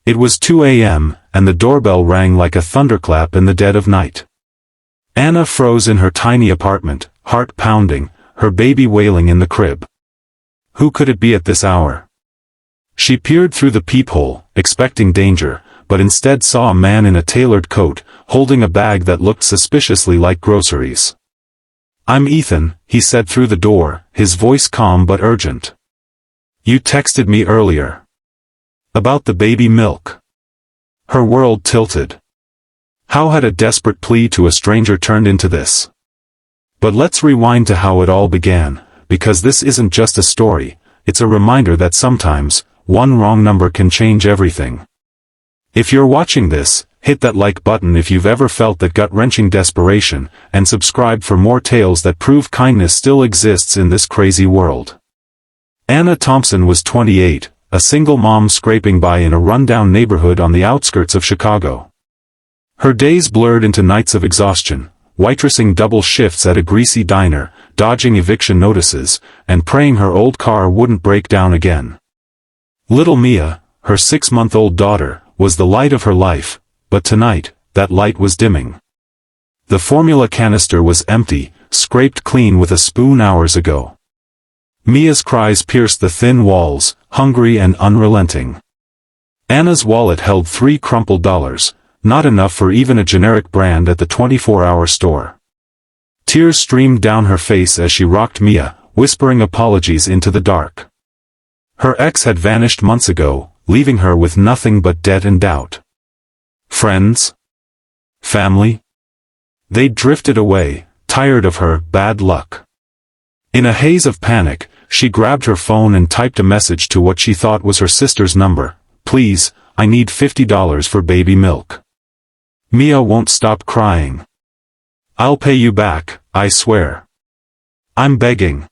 It was 2 a.m., and the doorbell rang like a thunderclap in the dead of night. Anna froze in her tiny apartment, heart pounding, her baby wailing in the crib. Who could it be at this hour? She peered through the peephole, expecting danger, but instead saw a man in a tailored coat, holding a bag that looked suspiciously like groceries. "I'm Ethan," he said through the door, his voice calm but urgent. "You texted me earlier. About the baby milk." Her world tilted. How had a desperate plea to a stranger turned into this? But let's rewind to how it all began, because this isn't just a story, it's a reminder that sometimes, one wrong number can change everything. If you're watching this, hit that like button if you've ever felt that gut-wrenching desperation, and subscribe for more tales that prove kindness still exists in this crazy world. Anna Thompson was 28, a single mom scraping by in a rundown neighborhood on the outskirts of Chicago. Her days blurred into nights of exhaustion, waitressing double shifts at a greasy diner, dodging eviction notices, and praying her old car wouldn't break down again. Little Mia, her 6-month-old daughter, was the light of her life, but tonight, that light was dimming. The formula canister was empty, scraped clean with a spoon hours ago. Mia's cries pierced the thin walls, hungry and unrelenting. Anna's wallet held $3 crumpled, not enough for even a generic brand at the 24-hour store. Tears streamed down her face as she rocked Mia, whispering apologies into the dark. Her ex had vanished months ago, leaving her with nothing but debt and doubt. Friends? Family? They'd drifted away, tired of her bad luck. In a haze of panic, she grabbed her phone and typed a message to what she thought was her sister's number. "Please, I need $50 for baby milk. Mia won't stop crying. I'll pay you back, I swear. I'm begging.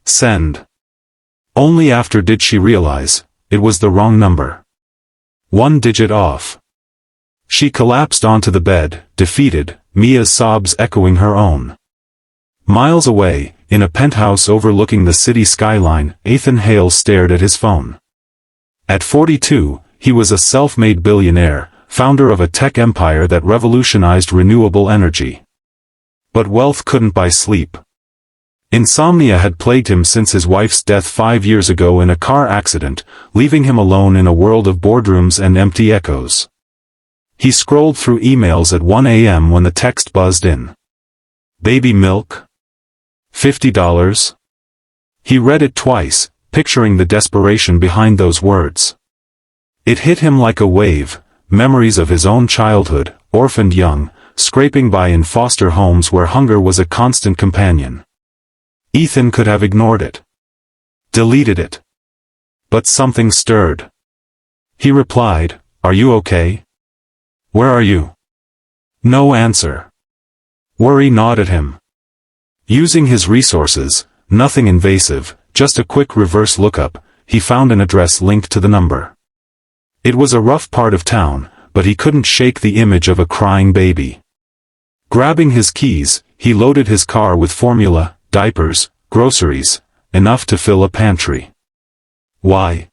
Send." Only after did she realize, it was the wrong number. 1 digit off. She collapsed onto the bed, defeated, Mia's sobs echoing her own. Miles away, in a penthouse overlooking the city skyline, Ethan Hale stared at his phone. At 42, he was a self-made billionaire, founder of a tech empire that revolutionized renewable energy. But wealth couldn't buy sleep. Insomnia had plagued him since his wife's death 5 years ago in a car accident, leaving him alone in a world of boardrooms and empty echoes. He scrolled through emails at 1 a.m. when the text buzzed in. Baby milk? $50? He read it twice, picturing the desperation behind those words. It hit him like a wave, memories of his own childhood, orphaned young, scraping by in foster homes where hunger was a constant companion. Ethan could have ignored it. Deleted it. But something stirred. He replied, "Are you okay? Where are you?" No answer. Worry gnawed at him. Using his resources, nothing invasive, just a quick reverse lookup, he found an address linked to the number. It was a rough part of town, but he couldn't shake the image of a crying baby. Grabbing his keys, he loaded his car with formula, diapers, groceries, enough to fill a pantry. Why?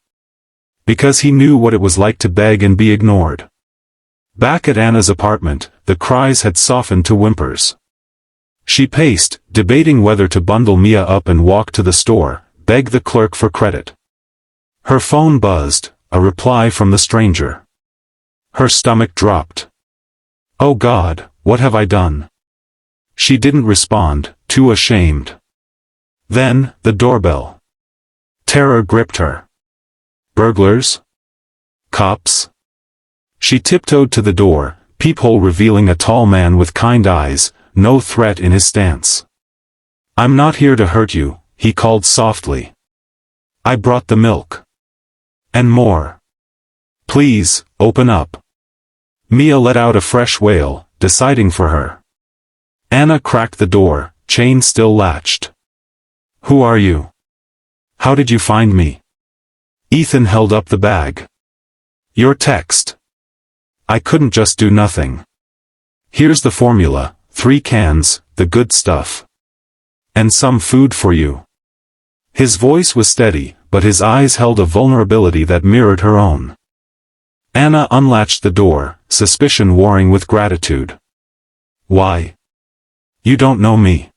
Because he knew what it was like to beg and be ignored. Back at Anna's apartment, the cries had softened to whimpers. She paced, debating whether to bundle Mia up and walk to the store, beg the clerk for credit. Her phone buzzed, a reply from the stranger. Her stomach dropped. Oh God, what have I done? She didn't respond, too ashamed. Then, the doorbell. Terror gripped her. Burglars? Cops? She tiptoed to the door, peephole revealing a tall man with kind eyes, no threat in his stance. "I'm not here to hurt you," he called softly. "I brought the milk. And more. Please, open up." Mia let out a fresh wail, deciding for her. Anna cracked the door, chain still latched. "Who are you? How did you find me?" Ethan held up the bag. "Your text. I couldn't just do nothing. Here's the formula, 3 cans, the good stuff. And some food for you." His voice was steady, but his eyes held a vulnerability that mirrored her own. Anna unlatched the door, suspicion warring with gratitude. Why? You don't know me.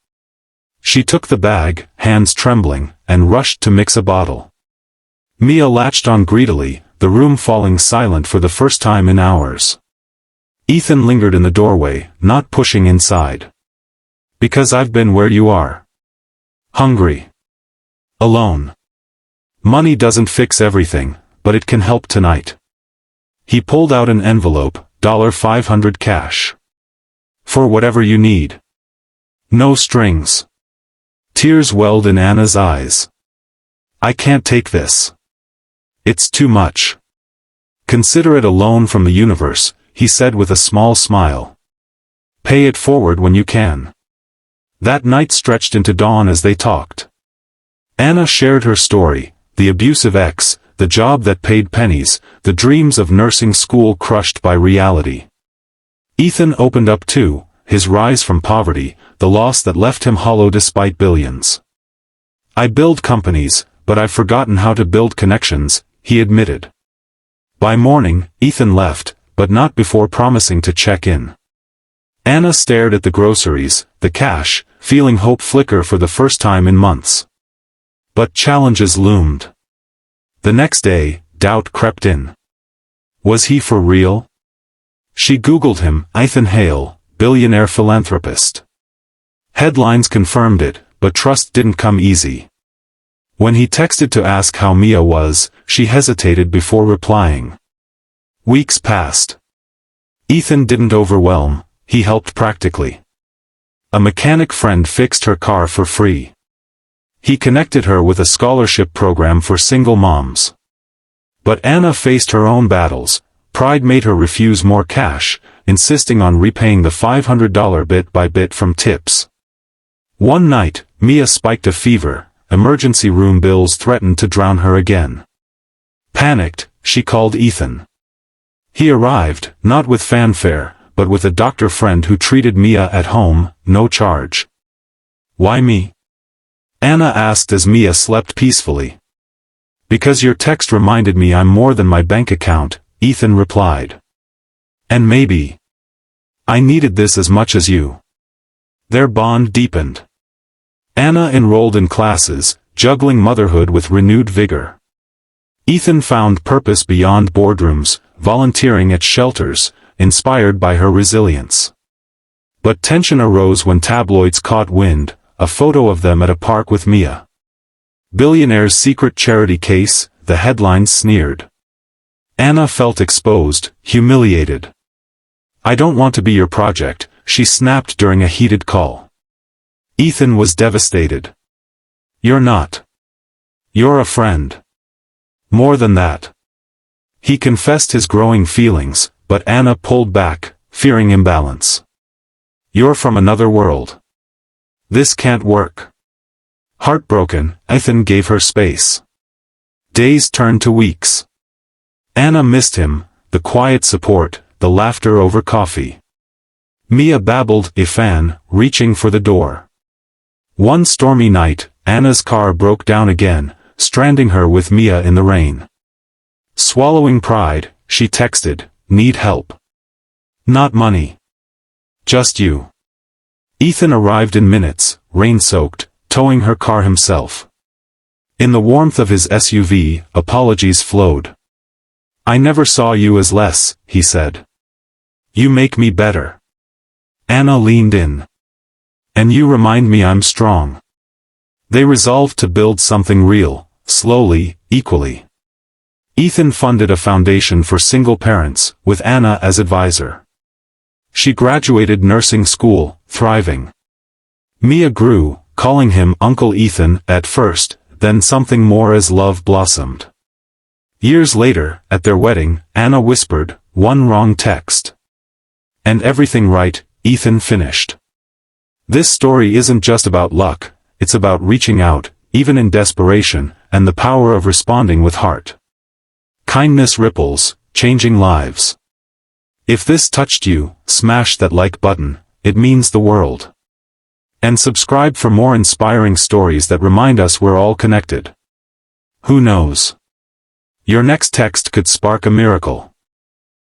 She took the bag, hands trembling, and rushed to mix a bottle. Mia latched on greedily, the room falling silent for the first time in hours. Ethan lingered in the doorway, not pushing inside. Because I've been where you are. Hungry. Alone. Money doesn't fix everything, but it can help tonight. He pulled out an envelope, $500 cash. For whatever you need. No strings. Tears welled in Anna's eyes. I can't take this. It's too much. Consider it a loan from the universe, he said with a small smile. Pay it forward when you can. That night stretched into dawn as they talked. Anna shared her story, the abusive ex, the job that paid pennies, the dreams of nursing school crushed by reality. Ethan opened up too, his rise from poverty, the loss that left him hollow despite billions. I build companies, but I've forgotten how to build connections, he admitted. By morning, Ethan left, but not before promising to check in. Anna stared at the groceries, the cash, feeling hope flicker for the first time in months. But challenges loomed. The next day, doubt crept in. Was he for real? She Googled him, Ethan Hale, billionaire philanthropist. Headlines confirmed it, but trust didn't come easy. When he texted to ask how Mia was, she hesitated before replying. Weeks passed. Ethan didn't overwhelm, he helped practically. A mechanic friend fixed her car for free. He connected her with a scholarship program for single moms. But Anna faced her own battles. Pride made her refuse more cash, insisting on repaying the $500 bit by bit from tips. One night, Mia spiked a fever, emergency room bills threatened to drown her again. Panicked, she called Ethan. He arrived, not with fanfare, but with a doctor friend who treated Mia at home, no charge. Why me? Anna asked as Mia slept peacefully. Because your text reminded me I'm more than my bank account, Ethan replied. And maybe I needed this as much as you. Their bond deepened. Anna enrolled in classes, juggling motherhood with renewed vigor. Ethan found purpose beyond boardrooms, volunteering at shelters, inspired by her resilience. But tension arose when tabloids caught wind, a photo of them at a park with Mia. Billionaire's secret charity case, the headlines sneered. Anna felt exposed, humiliated. I don't want to be your project, she snapped during a heated call. Ethan was devastated. You're not. You're a friend. More than that. He confessed his growing feelings, but Anna pulled back, fearing imbalance. You're from another world. This can't work. Heartbroken, Ethan gave her space. Days turned to weeks. Anna missed him, the quiet support, the laughter over coffee. Mia babbled, Ethan, reaching for the door. One stormy night, Anna's car broke down again, stranding her with Mia in the rain. Swallowing pride, she texted, need help. Not money. Just you. Ethan arrived in minutes, rain-soaked, towing her car himself. In the warmth of his SUV, apologies flowed. I never saw you as less, he said. You make me better. Anna leaned in. And you remind me I'm strong. They resolved to build something real, slowly, equally. Ethan funded a foundation for single parents, with Anna as advisor. She graduated nursing school, thriving. Mia grew, calling him Uncle Ethan at first, then something more as love blossomed. Years later, at their wedding, Anna whispered, one wrong text. And everything right, Ethan finished. This story isn't just about luck, it's about reaching out, even in desperation, and the power of responding with heart. Kindness ripples, changing lives. If this touched you, smash that like button, it means the world. And subscribe for more inspiring stories that remind us we're all connected. Who knows? Your next text could spark a miracle.